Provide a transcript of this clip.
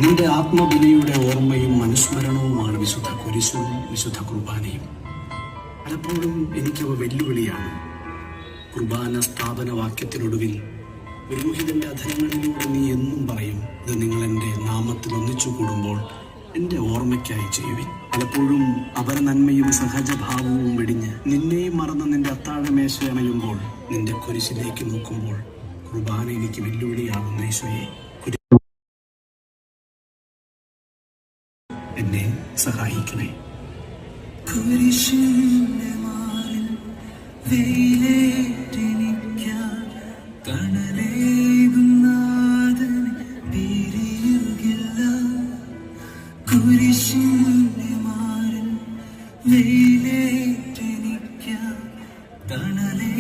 നിന്റെ ആത്മബലിയുടെ ഓർമ്മയും അനുസ്മരണവുമാണ് വിശുദ്ധ കുരിശും വിശുദ്ധ കുർബാനയും. പലപ്പോഴും എനിക്കവ വെല്ലുവിളിയാണ്. കുർബാന സ്ഥാപന വാക്യത്തിനൊടുവിൽ പുരോഹിതന്റെ അധരങ്ങളിലൂടെ നീ എന്നും പറയും, ഇത് നിങ്ങൾ എൻ്റെ നാമത്തിൽ ഒന്നിച്ചു കൂടുമ്പോൾ എൻ്റെ ഓർമ്മയ്ക്കായി ചെയ്യുവിൻ. പലപ്പോഴും അവർ നന്മയും സഹജഭാവവും വെടിഞ്ഞ് നിന്നെയും മറന്ന് നിന്റെ അത്താഴമേശ അണയുമ്പോൾ നിന്റെ കുരിശിലേക്ക് നോക്കുമ്പോൾ കുർബാന എനിക്ക് വെല്ലുവിളിയാകുന്ന ഈശോയെ, എന്നെ സഹായിക്കണേ. കുരിശിന്റെ മാറിൽ വെയിലേറ്റെനിക്കാൻ തണലേകുന്നാഥനെ പിരിയുകില്ല. കുരിശിന്റെ മാറിൽ വെയിലേറ്റെനിക്കാൻ തണലേ